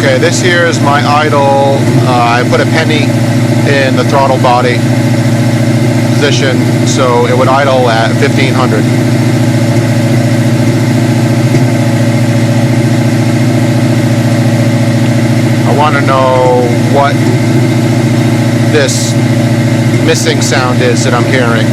Okay, this here is my idle. I put a penny in the throttle body position, so it would idle at 1500. I want to know what this missing sound is that I'm hearing.